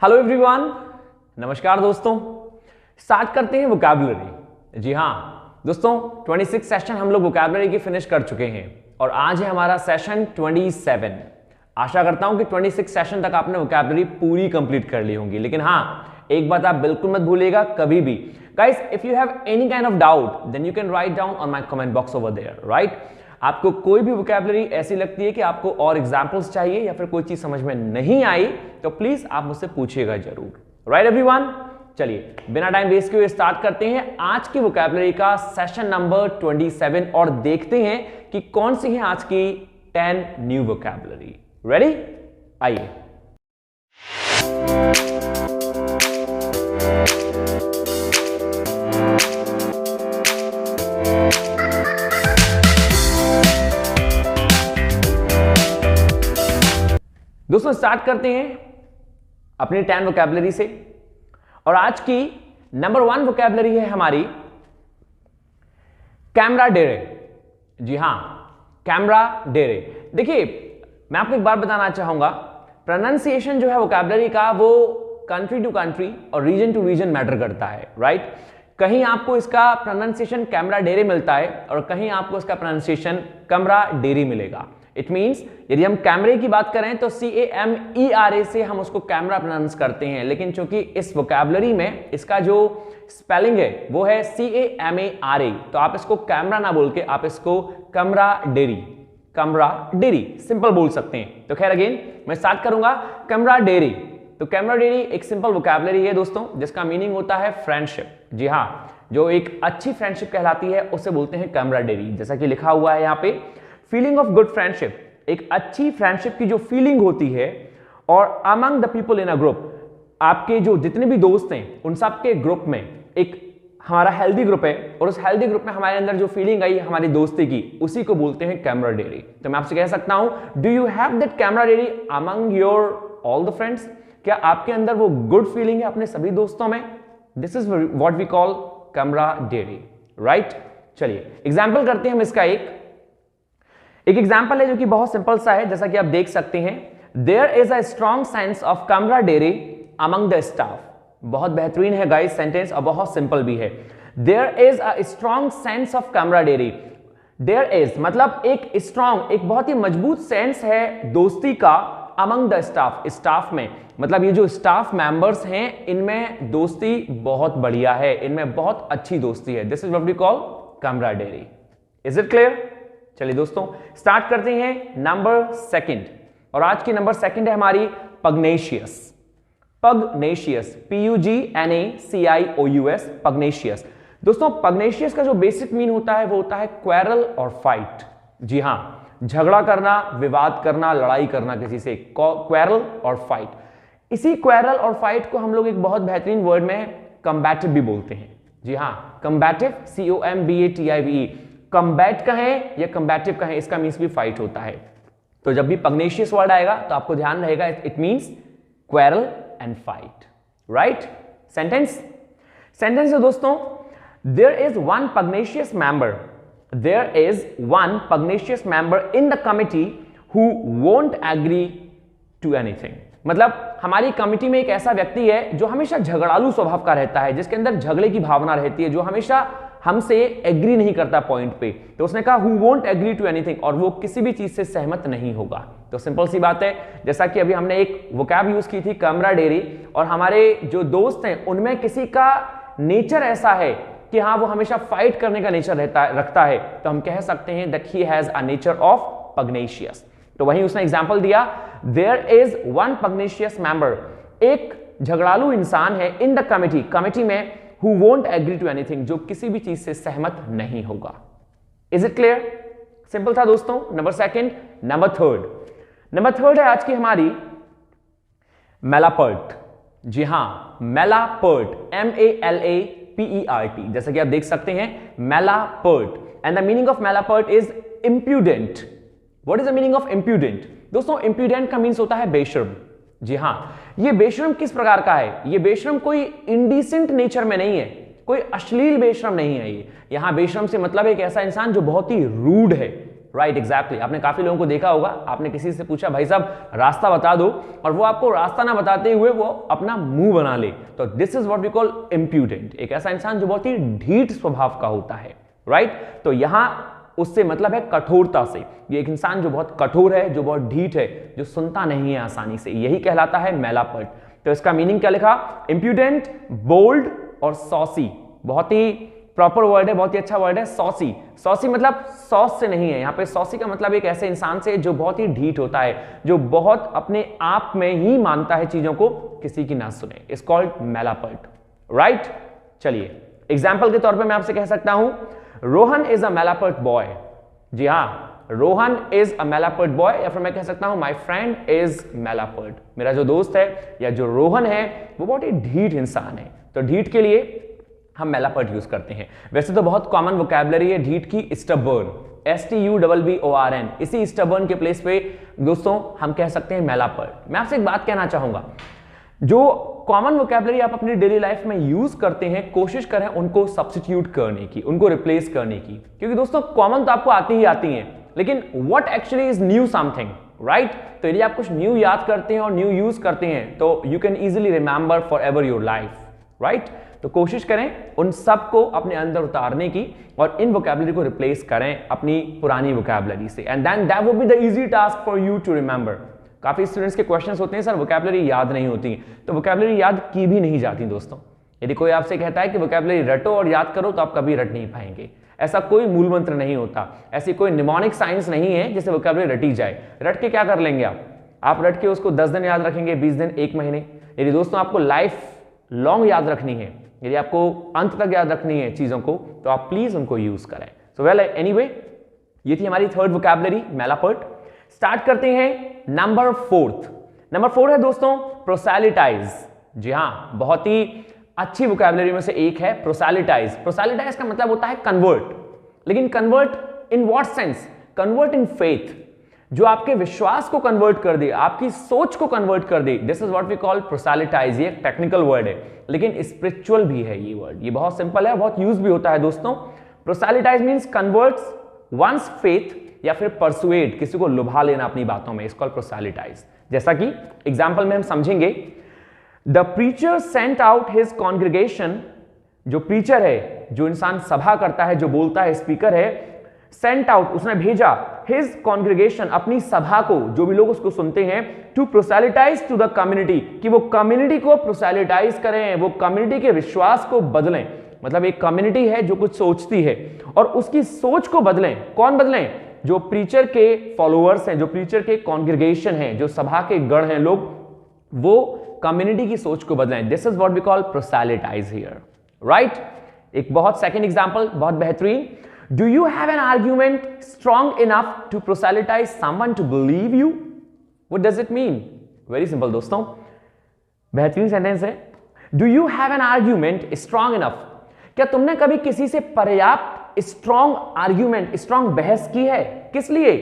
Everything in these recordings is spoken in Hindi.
हेलो एवरीवन, नमस्कार दोस्तों। स्टार्ट करते हैं वोकैबुलरी। जी हाँ दोस्तों, 26 सेशन हम लोग वोकैबुलरी की फिनिश कर चुके हैं और आज है हमारा सेशन 27। आशा करता हूं कि 26 सेशन तक आपने वोकैबुलरी पूरी कंप्लीट कर ली होंगी। लेकिन हाँ, एक बात आप बिल्कुल मत भूलिएगा कभी भी, guys, if you have any kind of doubt then you can write down on my comment box over there, right. आपको कोई भी वोकैबुलरी ऐसी लगती है कि आपको और एग्जांपल्स चाहिए या फिर कोई चीज समझ में नहीं आई तो प्लीज आप मुझसे पूछिएगा जरूर, राइट एवरीवन। चलिए बिना टाइम वेस्ट किए स्टार्ट करते हैं आज की वोकैबुलरी का सेशन नंबर 27 और देखते हैं कि कौन सी है आज की 10 न्यू वोकैबुलरी। रेडी? आइए। दोस्तों स्टार्ट करते हैं अपनी 10 वोकैबुलरी से और आज की नंबर 1 वोकैबुलरी है हमारी कैमरा डेरे। जी हां, कैमरा डेरे। देखिए, मैं आपको एक बार बताना चाहूंगा, प्रोनाउंसिएशन जो है वोकैबुलरी का वो कंट्री टू कंट्री और रीजन टू रीजन मैटर करता है, राइट। कहीं आपको इसका प्रोनाउंसिएशन कैमरा डेरे मिलता है और कहीं आपको इसका प्रोनाउंसिएशन कमरा डेरी मिलेगा। इट मीन्स यदि हम कैमरे की बात करें तो CAMERA से हम उसको कैमरा प्रोनाउंस करते हैं, लेकिन चूंकि इस वोकैबुलरी में इसका जो स्पेलिंग है वो है CAMARA, तो आप इसको कैमरा ना बोल के आप इसको कमरा डेरी, कमरा डेरी सिंपल बोल सकते हैं। तो खैर अगेन मैं स्टार्ट करूंगा कमरा डेरी। तो कैमरा डेरी एक सिंपल वोकैबुलरी है दोस्तों, जिसका मीनिंग होता है फ्रेंडशिप। जी हाँ, जो एक अच्छी फ्रेंडशिप कहलाती है उसे बोलते हैं कैमरा डेरी। जैसा कि लिखा हुआ है यहाँ पे, फीलिंग ऑफ गुड फ्रेंडशिप, एक अच्छी फ्रेंडशिप की जो फीलिंग होती है, और among the people in a group, आपके जो जितने भी दोस्त हैं उन सब के ग्रुप में एक हमारा हेल्दी ग्रुप है और उस हेल्दी ग्रुप में हमारे अंदर जो फीलिंग आई हमारी दोस्ती की, उसी को बोलते हैं कैमरा डेरी। तो मैं आपसे कह सकता हूं, do you have that camera dairy among your all the friends? क्या आपके अंदर वो गुड फीलिंग है अपने सभी दोस्तों में? This is what we call camaraderie, right. चलिए एग्जाम्पल करते हैं हम इसका। एक एग्जाम्पल है जो कि बहुत सिंपल सा है, जैसा कि आप देख सकते हैं, there is a strong sense of camaraderie among the staff. बहुत बेहतरीन है गाइस सेंटेंस और बहुत सिंपल भी है। There is a strong sense of camaraderie. There is मतलब एक स्ट्रॉन्ग, एक बहुत ही मजबूत सेंस है दोस्ती का अमंग द स्टाफ, स्टाफ में। मतलब ये जो स्टाफ मेंबर्स हैं इनमें दोस्ती बहुत बढ़िया है, इनमें बहुत अच्छी दोस्ती है। This is what we call camaraderie. Is it clear? चलिए दोस्तों स्टार्ट करते हैं नंबर 2 और आज की नंबर 2 है हमारी पग्नेशियस। पग्नेशियस, PUGNACIOUS, पग्नेशियस। दोस्तों पग्नेशियस का जो बेसिक मीन होता है वो होता है क्वेरल और फाइट। जी हां, झगड़ा करना, विवाद करना, लड़ाई करना किसी से, क्वेरल और फाइट। इसी क्वेरल और फाइट को हम लोग एक बहुत बेहतरीन वर्ड में कम्बैटिव भी बोलते हैं। जी हां, कम्बैटिव, COMBATIVE, कम्बैट कहें या कम्बैटिव कहें, इसका मीन्स भी फाइट होता है। तो जब भी पग्नेशियस वर्ड आएगा तो आपको ध्यान रहेगा it means quarrel and fight, right. Sentence है दोस्तों, there is one pugnacious member, there is one pugnacious member in the committee who won't agree to anything. मतलब हमारी कमिटी में एक ऐसा व्यक्ति है जो हमेशा झगड़ालू स्वभाव का रहता है, जिसके अंदर झगड़े की भावना रहती है, जो हमेशा हमसे एग्री नहीं करता पॉइंट पे। तो उसने कहा who won't agree to anything, और वो किसी भी चीज से सहमत नहीं होगा। तो सिंपल सी बात है, जैसा कि अभी हमने एक वोकैब यूज की थी कैमरा डेरी, और हमारे जो दोस्त हैं उनमें किसी का नेचर ऐसा है कि हाँ वो हमेशा फाइट करने का नेचर रखता है, तो हम कह सकते हैं that he has a nature of pugnacious. तो वहीं उसने एग्जाम्पल दिया, there is one pugnacious member, एक झगड़ालू इंसान है इन द कमिटी, कमिटी में, who won't agree to anything, जो किसी भी चीज से सहमत नहीं होगा। Is it clear? सिंपल था दोस्तों। नंबर 2, नंबर 3 है आज की हमारी मेलापर्ट। जी हां, मेलापर्ट, MALAPERT, जैसा कि आप देख सकते हैं malapert. And the meaning of malapert is impudent. What is the meaning of impudent? दोस्तों इंप्यूडेंट का मीन्स होता है बेशर्म। जी हां, ये बेशर्म किस प्रकार का है? ये बेशर्म कोई इंडिसेंट नेचर में नहीं है, कोई अश्लील बेशर्म नहीं है। ये यहां बेशर्म से मतलब एक ऐसा इंसान जो बहुत ही रूड है, राइट, एग्जैक्टली। आपने काफी लोगों को देखा होगा, आपने किसी से पूछा भाई साहब रास्ता बता दो, और वो आपको रास्ता ना बताते हुए वो अपना मुंह बना ले, तो this is what we call impudent. एक ऐसा इंसान जो बहुत ही ढीठ स्वभाव का होता है, राइट। तो यहां उससे मतलब है कठोरता से। ये एक इंसान जो बहुत कठोर है, जो बहुत ढीठ है, जो सुनता नहीं है आसानी से, यही कहलाता है मैलापर्ट। तो इसका मीनिंग क्या लिखा? इम्प्यूडेंट, बोल्ड और सॉसी। बहुत ही प्रॉपर वर्ड है, बहुत ही अच्छा वर्ड है सॉसी। सॉसी मतलब सॉस से नहीं है, यहां पे सॉसी का मतलब एक ऐसे इंसान से जो बहुत ही ढीठ होता है, जो बहुत अपने आप में ही मानता है चीजों को, किसी की ना सुने। It's called malapert, right. चलिए एग्जाम्पल के तौर पे मैं आपसे कह सकता हूं Rohan is a malapert boy. जी हां, Rohan is a malapert boy, या फिर मैं कह सकता हूं माय फ्रेंड इज मैलापर्ट। मेरा जो दोस्त है या जो रोहन है वो बहुत ही ढीठ इंसान है। तो ढीठ के लिए हम मैलापर्ट यूज करते हैं। वैसे तो बहुत कॉमन वोकैबुलरी है ढीठ की, स्टबर्न, STUBBORN। इसी स्टबर्न के प्लेस पे दोस्तों हम कह सकते हैं मैलापर्ट। मैं आपसे एक बात कहना चाहूंगा, जो कॉमन वोकैबुलरी आप अपनी डेली लाइफ में यूज करते हैं, कोशिश करें उनको सब्स्टिट्यूट करने की, उनको रिप्लेस करने की, क्योंकि दोस्तों कॉमन तो आपको आती ही आती हैं, लेकिन what actually is new something, right. तो यदि आप कुछ न्यू याद करते हैं और न्यू यूज करते हैं तो you can easily remember for ever your life, right. तो कोशिश करें उन सब को अपने अंदर उतारने की और इन वोकैबुलरी को रिप्लेस करें अपनी पुरानी वोकैबुलरी से, and then that would be the easy task for you to remember. काफी स्टूडेंट्स के क्वेश्चंस होते हैं सर वोकैबुलरी याद नहीं होती, तो वोकैबुलरी याद की भी नहीं जाती दोस्तों। यदि कोई आपसे कहता है कि वोकैबुलरी रटो और याद करो, तो आप कभी रट नहीं पाएंगे। ऐसा कोई मूल मंत्र नहीं होता, ऐसी कोई निमोनिक साइंस नहीं है जिससे वोकैबुलरी रटी जाए। रट के क्या कर लेंगे आप रट के उसको 10 दिन याद रखेंगे, 20 दिन, 1 महीने। यदि दोस्तों आपको लाइफ लॉन्ग याद रखनी है, यदि आपको अंत तक याद रखनी है चीजों को, तो आप प्लीज उनको यूज करें। सो वेल एनीवे, ये थी हमारी थर्ड वोकैबुलरी मैलापर्ट। स्टार्ट करते हैं नंबर 4। नंबर 4 है दोस्तों प्रोसैलिटाइज। जी हां, बहुत ही अच्छी वोकैबुलरी में से एक है प्रोसैलिटाइज। प्रोसैलिटाइज का मतलब होता है कन्वर्ट, लेकिन convert in what sense? Convert in faith, जो आपके विश्वास को कन्वर्ट कर दे, आपकी सोच को कन्वर्ट कर दे। This is what we call proselytize. ये टेक्निकल वर्ड है लेकिन स्पिरिचुअल भी है ये वर्ड। ये बहुत सिंपल है, बहुत यूज भी होता है दोस्तों। प्रोसैलिटाइज मींस कन्वर्ट्स वंस फेथ, या फिर परसुएड, किसी को लुभा लेना अपनी बातों में, इसको प्रोसैलिटाइज। जैसा कि एग्जांपल में हम समझेंगे, the preacher sent out his congregation. जो प्रीचर है, जो इंसान सभा करता है, जो बोलता है, स्पीकर है, सेंट आउट, उसने भेजा, हिज कॉन्ग्रेगेशन, अपनी सभा को, जो भी लोग उसको सुनते हैं, टू प्रोसैलिटाइज टू द कम्युनिटी, कि वो कम्युनिटी को प्रोसैलिटाइज करें, वो कम्युनिटी के विश्वास को बदलें। मतलब एक कम्युनिटी है जो कुछ सोचती है और उसकी सोच को बदलें। कौन बदलें? जो प्रीचर के फॉलोअर्स हैं, जो प्रीचर के कॉन्ग्रेगेशन हैं, जो सभा के गण हैं लोग, वो कम्युनिटी की सोच को बदलें। This is what we call proselytize here, right. एक बहुत सेकंड एग्जांपल, बहुत बेहतरीन। Do you have an argument strong enough to proselytize someone to believe you? What does it mean? Very simple दोस्तों, बेहतरीन सेंटेंस है। Do you have an argument strong enough? क्या तुमने कभी किसी से पर्याप्त स्ट्रॉन्ग आर्ग्यूमेंट, स्ट्रॉन्ग बहस की है? किस लिए?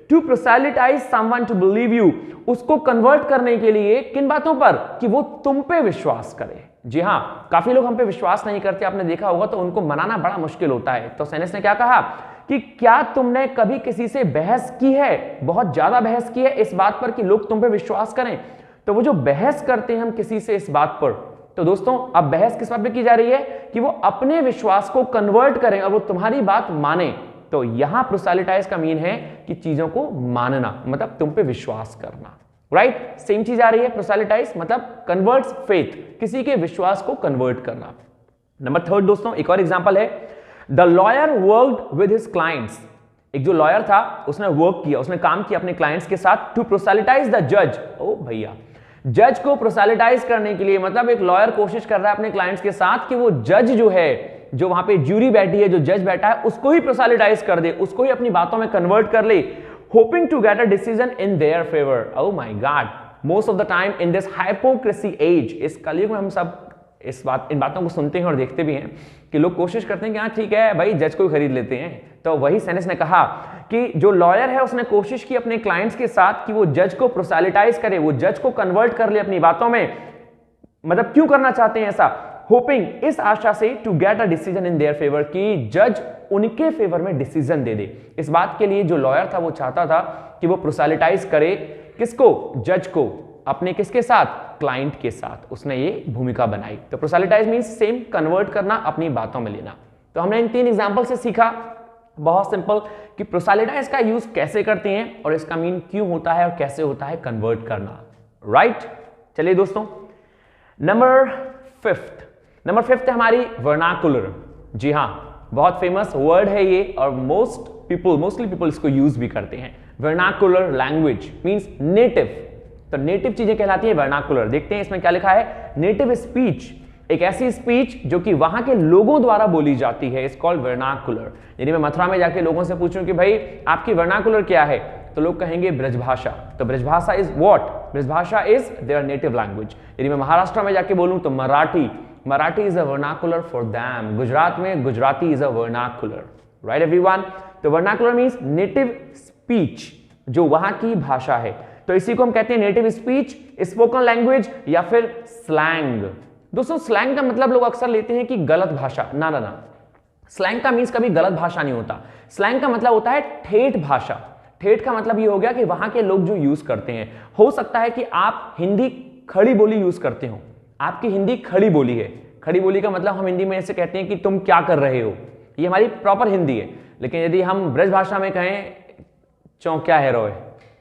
To proselytize someone to believe you, उसको कन्वर्ट करने के लिए। किन बातों पर? कि वो तुम पे विश्वास करे। जी हां, काफी लोग हम पे विश्वास नहीं करते, आपने देखा होगा, तो उनको मनाना बड़ा मुश्किल होता है। तो सेनेस ने क्या कहा कि क्या तुमने कभी किसी से बहस की है, बहुत ज्यादा बहस की है इस बात पर कि लोग तुम पे विश्वास करें? तो वो जो बहस करते हैं हम किसी से इस बात पर, तो दोस्तों अब बहस किस बात पे की जा रही है? कि वो अपने विश्वास को कन्वर्ट करें और वो तुम्हारी बात माने। तो यहां प्रोसैलिटाइज का मीन है कि चीजों को मानना, मतलब तुम पे विश्वास करना, राइट। सेम चीज आ रही है प्रोसैलिटाइज, मतलब कन्वर्ट्स फेथ, किसी के विश्वास को कन्वर्ट करना। नंबर 3 दोस्तों, एक और एग्जांपल है। The lawyer worked with his clients. एक जो लॉयर था उसने वर्क किया, उसने काम किया अपने क्लाइंट्स के साथ, टू प्रोसैलिटाइज द जज। ओ भैया, जज को प्रोसैलिटाइज करने के लिए, मतलब एक लॉयर कोशिश कर रहा है अपने क्लाइंट्स के साथ कि वो जज जो है, जो वहां पे ज्यूरी बैठी है, जो जज बैठा है, उसको ही प्रोसैलिटाइज कर दे, उसको ही अपनी बातों में कन्वर्ट कर ले, hoping to get a decision in their favor. Oh my God! Most of the time in this hypocrisy age, इस कलयुग में हम सब इन बातों को सुनते हैं और देखते भी हैं कि लोग कोशिश करते हैं कि हाँ ठीक है भाई, जज को ही खरीद लेते हैं। तो वही सेनेस ने कहा कि जो लॉयर है उसने कोशिश की अपने क्लाइंट्स के साथ कि वो जज को प्रोसैलिटाइज करे, वो जज को कन्वर्ट कर ले अपनी बातों में। मतलब क्यों करना चाहते हैं ऐसा? होपिंग, इस आशा से, to get a decision in their favour, कि जज उनके फेवर में डिसीजन दे दे। इस बात के लिए जो लॉयर था वो चाहता था कि वो प्रोसेलिटाइज करे किसको, जज को, अपने किसके साथ, क्लाइंट के साथ। उसने ये भूमिका बनाई। तो प्रोसेलिटाइज मींस सेम, कन्वर्ट करना, अपनी बातों में लेना। तो हमने इन 3 एग्जांपल से सीखा, बहुत सिंपल, कि प्रोसेलिटाइज का यूज कैसे करते हैं और इसका मीन क्यों होता है और कैसे होता है कन्वर्ट करना, राइट। चलिए दोस्तों, नंबर 5 है हमारी वर्नाकुलर। जी हां, बहुत फेमस वर्ड है ये और मोस्टली पीपल इसको यूज भी करते हैं। वर्नाकुलर लैंग्वेज मींस नेटिव, तो नेटिव चीजें कहलाती है वर्नाकुलर। देखते हैं इसमें क्या लिखा है, नेटिव स्पीच, एक ऐसी स्पीच जो कि वहां के लोगों द्वारा बोली जाती है, इज कॉल्ड वर्नाकुलर। यदि मैं मथुरा में जाके लोगों से पूछूं कि भाई आपकी वर्नाकुलर क्या है, तो लोग कहेंगे ब्रजभाषा। तो Brajbhasha is what, Brajbhasha is their native language. यदि मैं महाराष्ट्र में जाके बोलूं तो Marathi is a vernacular for them. Gujarat में Gujarati is a vernacular, right everyone. तो वर्नाकुलर मींस नेटिव स्पीच, जो वहां की भाषा है। तो इसी को हम कहते हैं नेटिव स्पीच, स्पोकन लैंग्वेज या फिर स्लैंग। दोस्तों स्लैंग का मतलब लोग अक्सर लेते हैं कि गलत भाषा, ना, स्लैंग का मींस कभी गलत भाषा नहीं होता। स्लैंग का मतलब होता है ठेठ भाषा। ठेठ का मतलब ये हो गया कि वहां के लोग जो यूज करते हैं। हो सकता है कि आप हिंदी खड़ी बोली यूज करते हो, आपकी हिंदी खड़ी बोली है। खड़ी बोली का मतलब हम हिंदी में ऐसे कहते हैं कि तुम क्या कर रहे हो, ये हमारी प्रॉपर हिंदी है। लेकिन यदि हम ब्रज भाषा में कहें चौंक्या है रोए,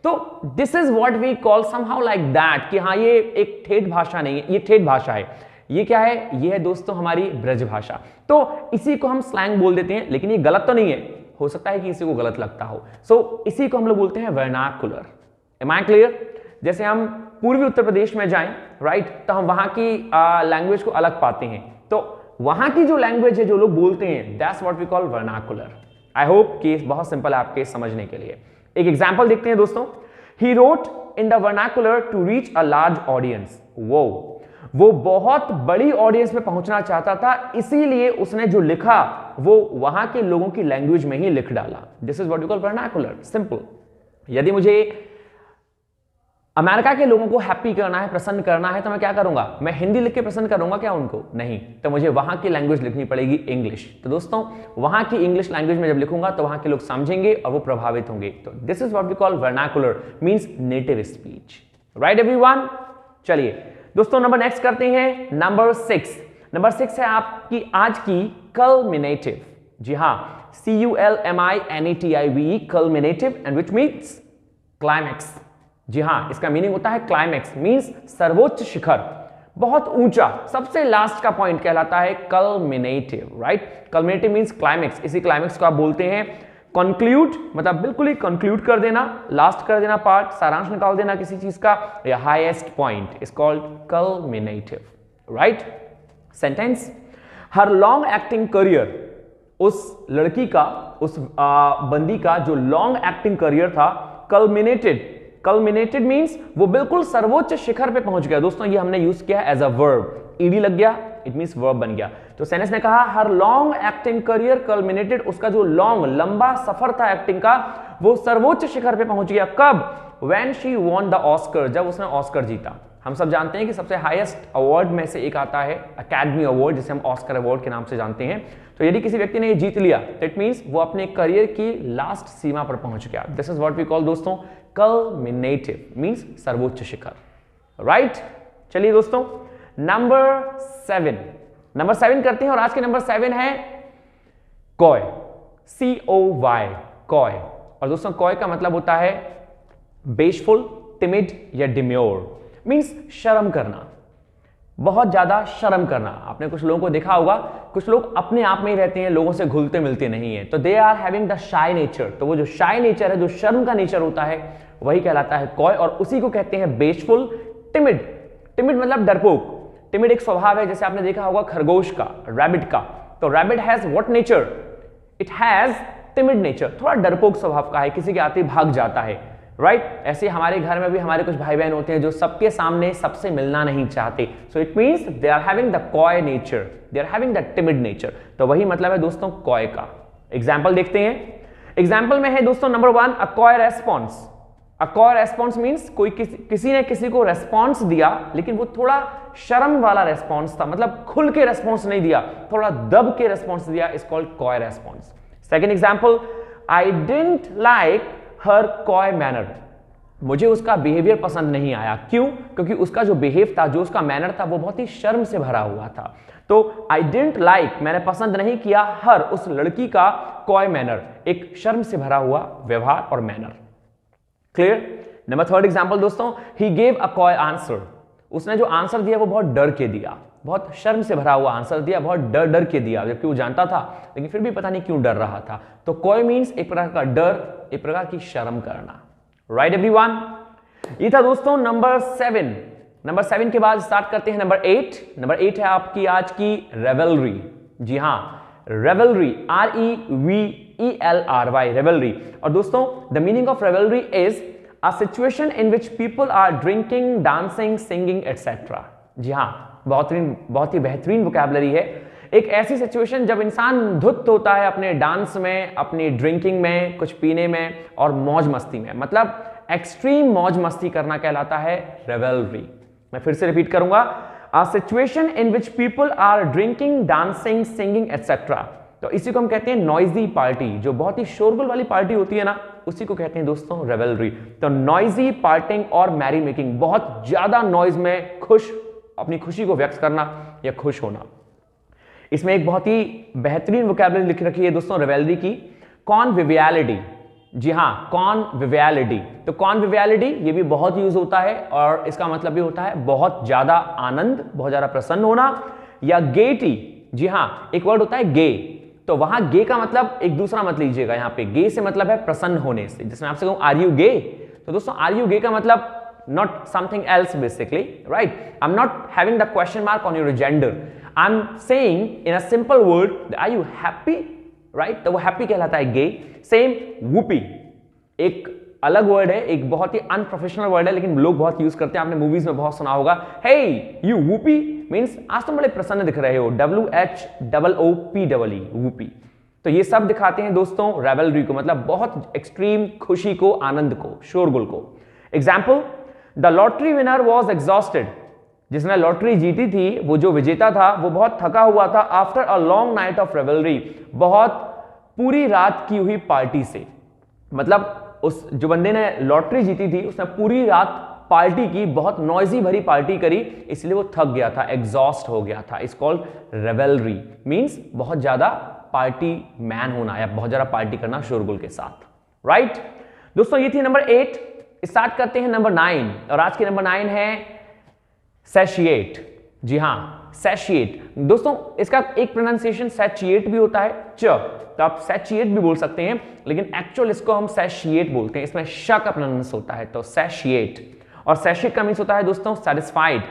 तो this is what we call somehow like that, कि हाँ ये एक ठेठ भाषा नहीं है, ये ठेठ भाषा है। ये क्या है, ये है दोस्तों हमारी ब्रज भाषा। तो इसी को हम स्लैंग बोल देते हैं, लेकिन ये गलत तो नहीं है, हो सकता है कि किसी को गलत लगता हो। सो इसी को हम लोग बोलते हैं वर्नाकुलर। M I clear. जैसे हम पूर्वी उत्तर प्रदेश में जाएं, राइट, तो हम वहां की लैंग्वेज को अलग पाते हैं। तो वहां की जो लैंग्वेज है, जो लोग बोलते हैं, that's what we call vernacular. I hope कि बहुत सिंपल है आपके समझने के लिए। एक एग्जाम्पल देखते हैं दोस्तों। He wrote in the vernacular to reach a large audience. वो बहुत बड़ी ऑडियंस में पहुंचना चाहता था, इसीलिए उसने जो लिखा वो वहां के लोगों की लैंग्वेज में ही लिख डाला। This is what you call vernacular, simple. यदि मुझे अमेरिका के लोगों को हैप्पी करना है, प्रसन्न करना है, तो मैं क्या करूंगा, मैं हिंदी लिख के प्रसन्न करूंगा क्या उनको? नहीं, तो मुझे वहां की लैंग्वेज लिखनी पड़ेगी, इंग्लिश। तो दोस्तों वहां की इंग्लिश लैंग्वेज में जब लिखूंगा तो वहां के लोग समझेंगे और वो प्रभावित होंगे। तो this is what we call vernacular, means native speech, right everyone. चलिए दोस्तों नंबर नेक्स्ट करते हैं, नंबर 6। नंबर 6 है आपकी आज की कल्मिनेटिव। जी हां, CULMINATIVE, culminative, and which means climax. जी हां, इसका मीनिंग होता है क्लाइमैक्स, मींस सर्वोच्च शिखर, बहुत ऊंचा, सबसे लास्ट का पॉइंट कहलाता है culminative, right. Culminative means climax. इसी क्लाइमैक्स को आप बोलते हैं कंक्लूड, मतलब बिल्कुल ही कंक्लूड कर देना, लास्ट कर देना पार्ट, सारांश निकाल देना किसी चीज का, या highest point is called culminative, right. Sentence, हर लॉन्ग एक्टिंग करियर, उस लड़की का, उस बंदी का जो लॉन्ग एक्टिंग करियर था, कल्मिनेटेड। कल्मिनेटेड मींस वो बिल्कुल सर्वोच्च शिखर पे पहुंच गया। दोस्तों ये हमने यूज किया एज अ वर्ब, ईडी लग गया, इट मींस वर्ब बन गया। तो सेंटेंस ने कहा हर लॉन्ग एक्टिंग करियर कल्मिनेटेड, उसका जो लॉन्ग, लंबा सफर था एक्टिंग का, वो सर्वोच्च शिखर पे पहुंच गया। कब? When she won the Oscar, जब उसने ऑस्कर जीता। हम सब जानते हैं कि सबसे हाईएस्ट अवार्ड में से एक आता है अकेडमी अवार्ड, जिसे हम ऑस्कर अवार्ड के नाम से जानते हैं। तो यदि किसी व्यक्ति ने ये जीत लिया तो इट मींस वो अपने करियर की लास्ट सीमा पर पहुंच गया। This is what we call दोस्तों कल्मिनेटिव, मींस सर्वोच्च शिखर, राइट। चलिए दोस्तों नंबर 7 करते हैं, और आज के नंबर 7 है कॉय, COY, कॉय। और दोस्तों कॉय का मतलब होता है बेशफुल, टिमिड या डिम्योर, मींस शर्म करना, बहुत ज्यादा शर्म करना। आपने कुछ लोगों को देखा होगा, कुछ लोग अपने आप में ही रहते हैं, लोगों से घुलते मिलते नहीं है, तो they are having the shy nature. तो वो जो शाय नेचर है, जो शर्म का नेचर होता है, वही कहलाता है कॉय, और उसी को कहते हैं बेशफुल। टिमिड, टिमिड मतलब डरपोक। टिमिड एक स्वभाव है, जैसे आपने देखा होगा खरगोश का, रैबिट का। तो rabbit has what nature? It has timid nature, थोड़ा डरपोक स्वभाव का है, किसी के आते भाग जाता है, राइट। ऐसे हमारे घर में भी हमारे कुछ भाई बहन होते हैं जो सबके सामने सबसे मिलना नहीं चाहते। So it means they are having the coy nature, they are having the timid nature. तो वही मतलब है दोस्तों कॉय का। एग्जाम्पल देखते हैं। एग्जाम्पल में है दोस्तों number 1, a coy response. A coy response means कोई किसी ने किसी को रेस्पॉन्स दिया लेकिन वो थोड़ा शर्म वाला रेस्पॉन्स था, मतलब खुल के रेस्पॉन्स नहीं दिया, थोड़ा दब के रेस्पॉन्स दिया, is called coy response. Second example, I didn't like her coy manner, मुझे उसका बिहेवियर पसंद नहीं आया। क्यों? क्योंकि उसका जो बिहेव था, जो उसका मैनर था, वो बहुत ही शर्म से भरा हुआ था। तो आई डिडंट लाइक, मैंने पसंद नहीं किया, हर, उस लड़की का, कॉय मैनर, एक शर्म से भरा हुआ व्यवहार और manner. Clear? Number third example दोस्तों, he gave a coy answer, उसने जो आंसर दिया वो बहुत डर के दिया, बहुत शर्म से भरा हुआ आंसर दिया, बहुत डर डर के दिया, जबकि वो जानता था लेकिन फिर भी पता नहीं क्यों डर रहा था। तो कॉय मीन्स एक प्रकार का डर, एक प्रकार की शर्म करना। Right everyone? ये था दोस्तों नंबर 7। नंबर 7 के बाद स्टार्ट करते हैं नंबर 8। नंबर 8 है आपकी आज की रेवलरी। जी हां, रेवलरी, REVELRY, रेवलरी। और दोस्तों the meaning of revelry is a situation in which people are drinking, dancing, singing etcetera. जी हां, बहुत ही बेहतरीन वोकैबुलरी है। एक ऐसी सिचुएशन जब इंसान धुत होता है अपने डांस में, अपनी ड्रिंकिंग में, कुछ पीने में और मौज मस्ती में, मतलब एक्सट्रीम मौज मस्ती करना कहलाता है रेवलरी। मैं फिर से रिपीट करूंगा, a situation in which people are drinking, dancing, singing etcetera. तो इसी को हम कहते हैं नॉइजी पार्टी, जो बहुत ही शोरगुल वाली पार्टी होती है ना, उसी को कहते हैं दोस्तों रेवलरी। तो नॉइजी पार्टिंग और मैरी मेकिंग, बहुत ज्यादा नॉइज में अपनी खुशी को व्यक्त करना या खुश होना। इसमें एक बहुत ही बेहतरीन वोकैबुलरी लिख रखी है दोस्तों रेवलरी की, कॉन्विवियलिटी। जी हां, कॉन्विवियलिटी। तो कॉन्विवियलिटी ये भी बहुत यूज होता है और इसका मतलब भी होता है बहुत ज्यादा आनंद, बहुत ज्यादा प्रसन्न होना, या गेटी। जी हां, एक वर्ड होता है गे, तो वहां गे का मतलब एक दूसरा मत लीजिएगा, यहां पे गे से मतलब है प्रसन्न होने से। जिसमें आपसे कहूं आर यू गे, तो दोस्तों आर यू गे का मतलब not something else basically, right? I'm not having the question mark on your gender. I'm saying in a simple word, are you happy? Right? तो वो happy कहलाता है gay. Same whoopee, एक अलग वर्ड है, एक बहुत ही अनप्रोफेशनल वर्ड है लेकिन लोग बहुत यूज करते हैं, आपने मूवीज में बहुत सुना होगा। Hey, you whoopee means आज तुम बड़े प्रसन्न दिख रहे हो, WHOOPE, whoopee। तो ये सब दिखाते हैं दोस्तों रेवलरी को, मतलब बहुत एक्सट्रीम खुशी को, आनंद को, शोरगुल को। Example, the lottery winner was exhausted, जिसने लॉटरी जीती थी, वो जो विजेता था, वो बहुत थका हुआ था, after a long night of रेवलरी, बहुत पूरी रात की हुई पार्टी से। मतलब उस जो बंदे ने लॉटरी जीती थी, उसने पूरी रात पार्टी की, बहुत नॉइजी भरी पार्टी करी, इसलिए वो थक गया था, एग्जॉस्ट हो गया था। इट्स कॉल्ड रेवलरी, मींस बहुत ज्यादा पार्टी मैन होना या बहुत ज्यादा पार्टी करना शोरगुल के साथ। राइट दोस्तों, ये थी नंबर 8। स्टार्ट करते हैं नंबर 9, और आज की नंबर 9 है सैशिएट। जी हां, सैशिएट। दोस्तों इसका एक प्रोनाउंसिएशन सैचिएट भी होता है, तो आप सैचिएट भी बोल सकते हैं, लेकिन एक्चुअल इसको हम सैशिएट बोलते हैं, इसमें श का प्रोनाउंस होता है, तो सैशिएट। और सैशिएट का मीन्स होता है दोस्तों सैटिस्फाइड,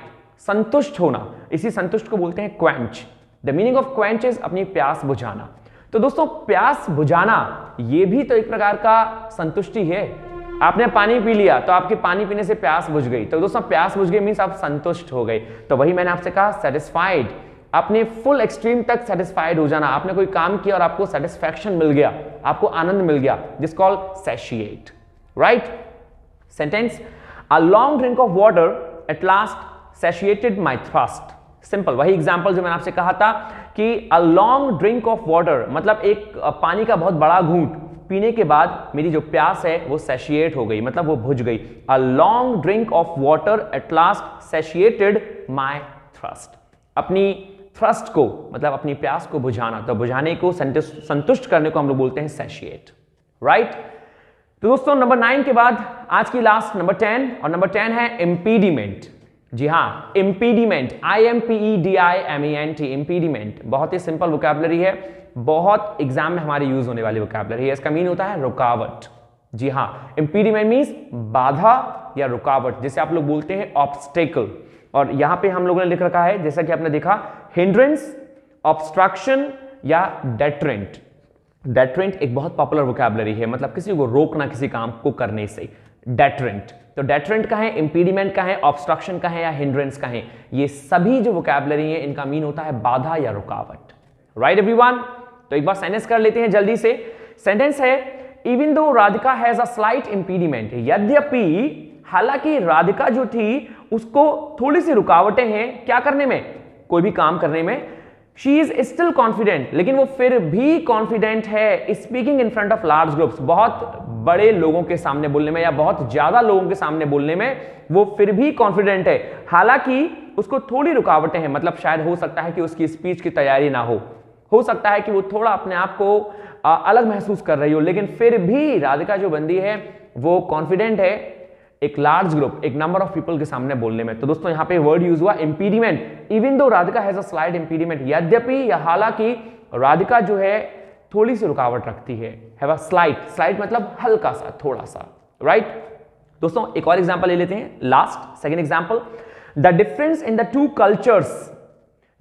संतुष्ट होना। इसी संतुष्ट को बोलते हैं quench. The meaning of quench is अपनी प्यास बुझाना। तो दोस्तों प्यास बुझाना ये भी तो एक प्रकार का संतुष्टि है। आपने पानी पी लिया तो आपके पानी पीने से प्यास बुझ गई, तो दोस्तों प्यास बुझ गई मींस आप संतुष्ट हो गए। तो वही मैंने आपसे कहा सेटिस्फाइड, अपने फुल एक्सट्रीम तक सेटिस्फाइड हो जाना। आपने कोई काम किया और आपको सेटिस्फैक्शन मिल गया, आपको आनंद मिल गया, जिस call satiate. Right? Sentence, a long drink of water at last satiated my thirst. Simple, वही एग्जांपल जो मैंने आपसे कहा था कि a long drink of water मतलब एक पानी का बहुत बड़ा घूंट पीने के बाद मेरी जो प्यास है वो सैशिएट हो गई, मतलब वो बुझ गई। A long drink of water at last satiated my thrust. अपनी थ्रस्ट को मतलब अपनी प्यास को बुझाना, तो बुझाने को, संतुष्ट करने को हम लोग बोलते हैं सैशिएट। राइट? तो दोस्तों नंबर 9 के बाद आज की लास्ट नंबर 10, और नंबर 10 है इम्पीडिमेंट। जी हां, इम्पीडिमेंट, IMPEDIMENT, इम्पीडिमेंट बहुत ही सिंपल वोकैबुलरी है, बहुत एग्जाम में हमारे यूज होने वाली वोकैबुलरी है। इसका मीन होता है रुकावट। जी हां, इम्पीडिमेंट मींस बाधा या रुकावट, जिसे आप लोग बोलते हैं ऑब्स्टेकल। और यहां पे हम लोगों ने लिख रखा है, जैसा कि आपने देखा, हिंड्रेंस, ऑब्स्ट्रक्शन या डेट्रेंट। डेट्रेंट एक बहुत पॉपुलर वोकैबुलरी है, मतलब किसी को रोकना किसी काम को करने से, डेट्रेंट। तो डेट्रेंट का है, इंपीडिमेंट का है, ऑब्स्ट्रक्शन का है या हिंड्रेंस का है, ये सभी जो वोकैबुलरी है इनका मीन होता है बाधा या रुकावट। Right everyone? तो एक बार सेंटेंस कर लेते हैं जल्दी से। सेंटेंस है, even though Radhika has a slight impediment, यद्यपि हालांकि राधिका जो थी उसको थोड़ी सी रुकावटें हैं क्या करने में, कोई भी काम करने में। शी इज स्टिल कॉन्फिडेंट, लेकिन वो फिर भी कॉन्फिडेंट है speaking in front of large groups, बहुत बड़े लोगों के सामने बोलने में या बहुत ज्यादा लोगों के सामने बोलने में वो फिर भी कॉन्फिडेंट है। हालांकि उसको थोड़ी रुकावटें हैं, मतलब शायद हो सकता है कि उसकी स्पीच की तैयारी ना हो सकता है कि वो थोड़ा अपने आप को अलग महसूस कर रही हो, लेकिन फिर भी राधिका जो बंदी है वो कॉन्फिडेंट है एक लार्ज ग्रुप, एक नंबर ऑफ पीपल के सामने बोलने में। तो दोस्तों यहां पे वर्ड यूज हुआ impediment, even though Radhika has a slight impediment, यद्यपि या हालांकि राधिका जो है थोड़ी सी रुकावट रखती है, हैव अ स्लाइट मतलब हल्का सा, थोड़ा सा, राइट। दोस्तों एक और एग्जांपल ले लेते हैं, last second example, the difference in the two cultures,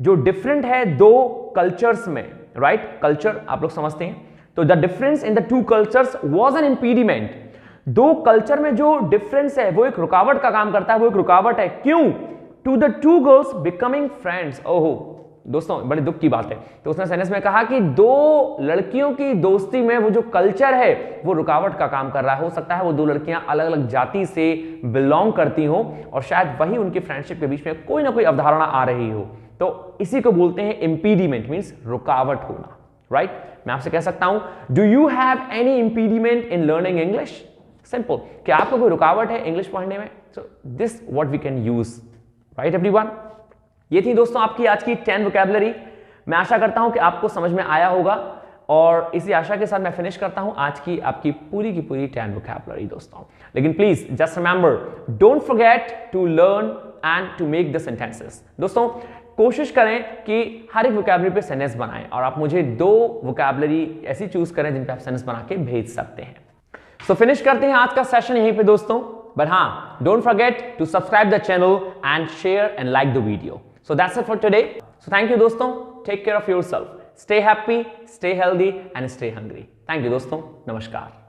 जो डिफरेंट है दो कल्चर्स में, राइट, कल्चर आप लोग समझते हैं, तो the difference in the two cultures was an impediment, दो कल्चर में जो डिफरेंस है वो एक रुकावट का काम करता है, वो एक रुकावट है, क्यों, to the two girls becoming friends. ओहो दोस्तों बड़े दुख की बात है, तो उसने सेंटेंस में कहा कि दो लड़कियों की दोस्ती में वो जो कल्चर है वो रुकावट का काम कर रहा है। हो सकता है वो दो लड़कियां अलग अलग जाति से बिलोंग करती हो और शायद वही उनकी फ्रेंडशिप के बीच में कोई ना कोई अवधारणा आ रही हो, तो इसी को बोलते हैं इंपीडिमेंट, मींस रुकावट होना, राइट। मैं आपसे कह सकता हूं, do you have any impediment in learning English, simple, क्या आपको कोई रुकावट है इंग्लिश पढ़ने में, so this what we can use, right everyone. ये थी दोस्तों आपकी आज की 10 वोकैबुलरी, मैं आशा करता हूं कि आपको समझ में आया होगा और इसी आशा के साथ मैं फिनिश करता हूं आज की आपकी पूरी की पूरी 10 वोकैबुलरी दोस्तों। लेकिन please just remember, don't forget to learn and to make the sentences. दोस्तों कोशिश करें कि हर एक वोकैबुलरी पे सेंटेंस बनाएं और आप मुझे 2 वोकैबुलरी ऐसी चूज करें जिन पे आप सेंटेंस बना के भेज सकते हैं। सो फिनिश करते हैं आज का सेशन यहीं पे दोस्तों, बट हाँ don't forget to subscribe the channel and share and like the video. So that's it for today, so thank you दोस्तों, take care of yourself, stay happy, stay healthy and stay hungry. Thank you दोस्तों, नमस्कार।